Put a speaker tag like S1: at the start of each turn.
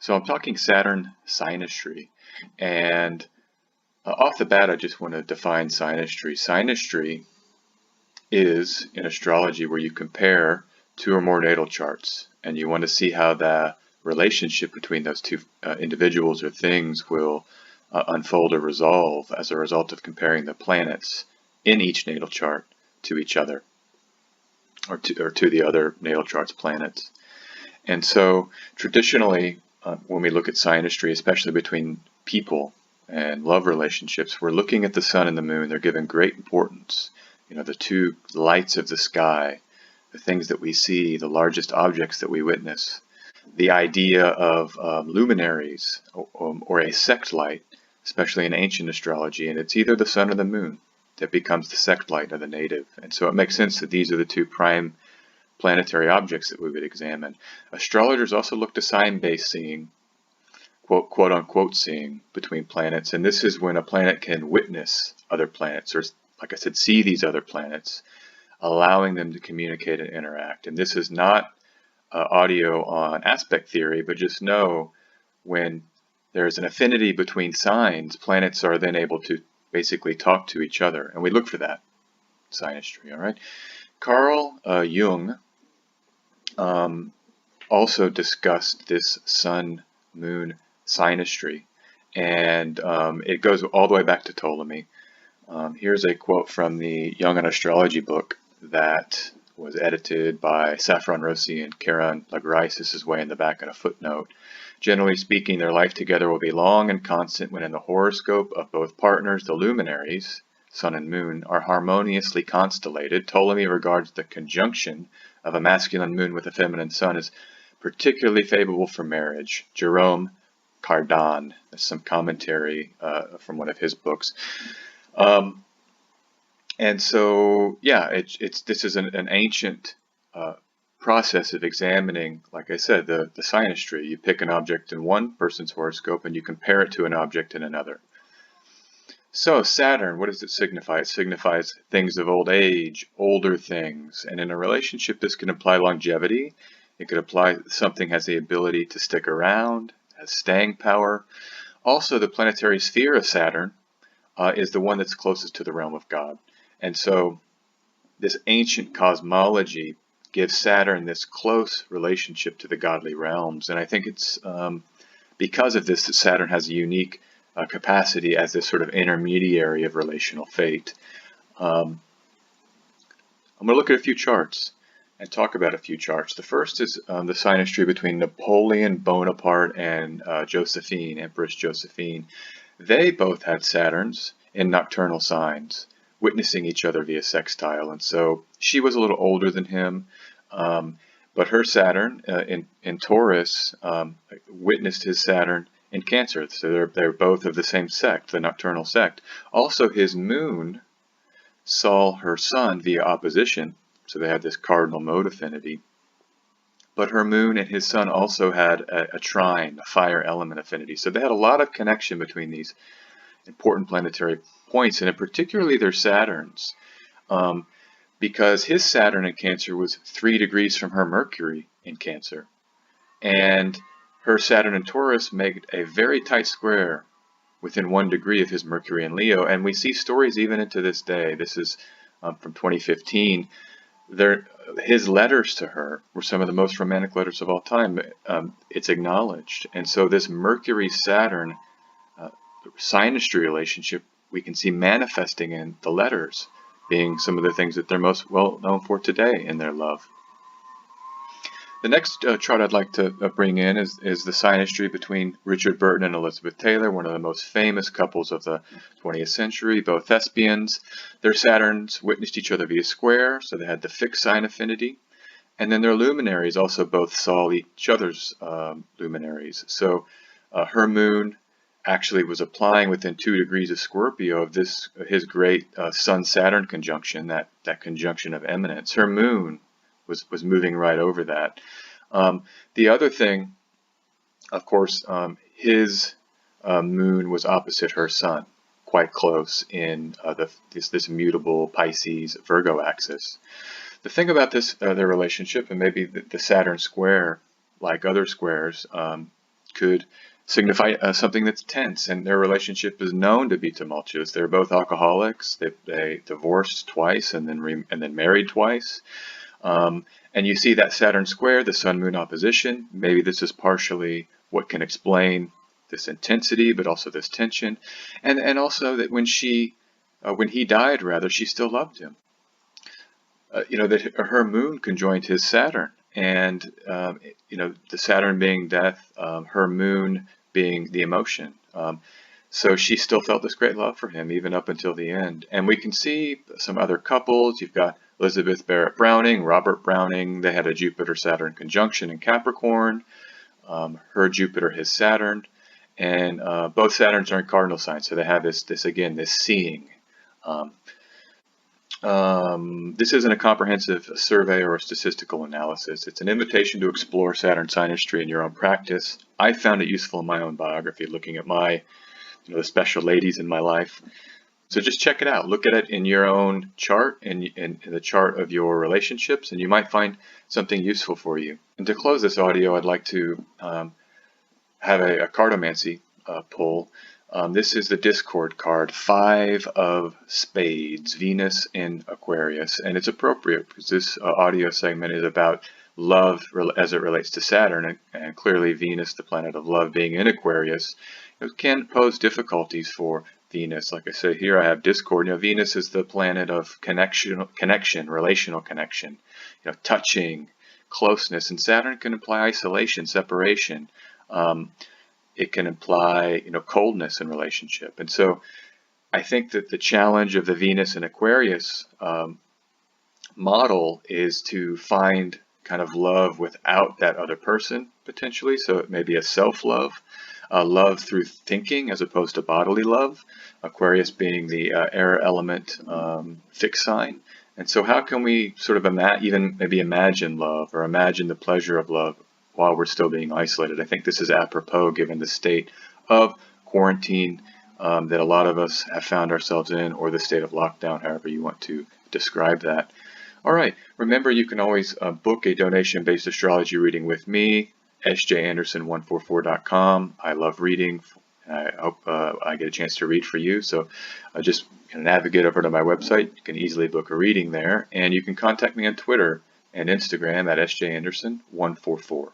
S1: So I'm talking Saturn Synastry, and off the bat I just want to define synastry. Synastry is in astrology where you compare two or more natal charts, and you want to see how the relationship between those two individuals or things will unfold or resolve as a result of comparing the planets in each natal chart to each other, or to the other natal chart's planets. And so traditionally, when we look at synastry, especially between people and love relationships, we're looking at the sun and the moon. They're given great importance. You know, the two lights of the sky, the things that we see, the largest objects that we witness. The idea of luminaries or a sect light, especially in ancient astrology, and it's either the sun or the moon that becomes the sect light of the native. And so it makes sense that these are the two prime planetary objects that we would examine. Astrologers also look to sign-based seeing, quote unquote seeing between planets, and this is when a planet can witness other planets, or like I said, see these other planets, allowing them to communicate and interact. And this is not audio on aspect theory, but just know when there's an affinity between signs, planets are then able to basically talk to each other, and we look for that synastry. All right. Carl Jung also discussed this sun-moon synastry, and it goes all the way back to Ptolemy. Here's a quote from the Young on Astrology book that was edited by Saffron Rossi and Karen Lagrice. This is way in the back in a footnote. Generally speaking, their life together will be long and constant when in the horoscope of both partners, the luminaries, sun and moon, are harmoniously constellated. Ptolemy regards the conjunction of a masculine moon with a feminine sun as particularly favorable for marriage. Jerome Cardon, that's some commentary from one of his books. And so, yeah, this is an ancient process of examining, like I said, the synastry. You pick an object in one person's horoscope and you compare it to an object in another. So Saturn, what does it signify? It signifies things of old age, older things. And in a relationship, this can imply longevity. It could apply something has the ability to stick around, has staying power. Also, the planetary sphere of Saturn is the one that's closest to the realm of God. And so this ancient cosmology gives Saturn this close relationship to the godly realms. And I think it's because of this that Saturn has a unique capacity as this sort of intermediary of relational fate. I'm going to look at a few charts and talk about a few charts. The first is the synastry between Napoleon Bonaparte and Josephine, Empress Josephine. They both had Saturns in nocturnal signs, witnessing each other via sextile. And so she was a little older than him, but her Saturn in Taurus witnessed his Saturn in Cancer. So they're both of the same sect, the nocturnal sect. Also, his moon saw her sun via opposition, so they had this cardinal mode affinity. But her moon and his sun also had a trine, a fire element affinity. So they had a lot of connection between these important planetary points, and particularly their Saturns, because his Saturn in Cancer was 3 degrees from her Mercury in Cancer. And her Saturn in Taurus made a very tight square within 1 degree of his Mercury in Leo. And we see stories even into this day. This is from 2015. His letters to her were some of the most romantic letters of all time. It's acknowledged. And so this Mercury-Saturn synastry relationship we can see manifesting in the letters, being some of the things that they're most well known for today in their love. The next chart I'd like to bring in is the synastry between Richard Burton and Elizabeth Taylor, one of the most famous couples of the 20th century, both thespians. Their Saturns witnessed each other via square, so they had the fixed sign affinity. And then their luminaries also both saw each other's luminaries. So her moon actually was applying within 2 degrees of Scorpio of his great Sun-Saturn conjunction, that conjunction of eminence. Her moon was moving right over that. The other thing, of course, his moon was opposite her sun, quite close in this mutable Pisces Virgo axis. The thing about their relationship, and maybe the Saturn square, like other squares, could signify something that's tense, and their relationship is known to be tumultuous. They're both alcoholics. They divorced twice and then married twice. And you see that Saturn square, the Sun-Moon opposition. Maybe this is partially what can explain this intensity, but also this tension, and also that when he died, rather, she still loved him. That her moon conjoined his Saturn, and the Saturn being death, her moon being the emotion. So she still felt this great love for him even up until the end. And we can see some other couples. You've got Elizabeth Barrett Browning, Robert Browning. They had a Jupiter-Saturn conjunction in Capricorn. Her Jupiter, his Saturn, and both Saturns are in cardinal signs. So they have this seeing. This isn't a comprehensive survey or a statistical analysis. It's an invitation to explore Saturn synastry in your own practice. I found it useful in my own biography, looking at my, the special ladies in my life. So just check it out. Look at it in your own chart and in the chart of your relationships, and you might find something useful for you. And to close this audio, I'd like to have a cartomancy pull. This is the Discord card, 5 of Spades, Venus in Aquarius, and it's appropriate because this audio segment is about love as it relates to Saturn, and clearly Venus, the planet of love, being in Aquarius, it can pose difficulties for Venus. Like I say here, I have Discord. Venus is the planet of connection, relational connection, touching, closeness, and Saturn can imply isolation, separation. It can imply, coldness in relationship. And so I think that the challenge of the Venus in Aquarius model is to find kind of love without that other person, potentially. So it may be a self-love, love through thinking as opposed to bodily love, Aquarius being the air element fixed sign. And so how can we sort of imagine love or imagine the pleasure of love while we're still being isolated? I think this is apropos given the state of quarantine that a lot of us have found ourselves in, or the state of lockdown, however you want to describe that. All right, remember you can always book a donation-based astrology reading with me, sjanderson144.com. I love reading. I hope I get a chance to read for you. So just navigate over to my website. You can easily book a reading there, and you can contact me on Twitter and Instagram at sjanderson144.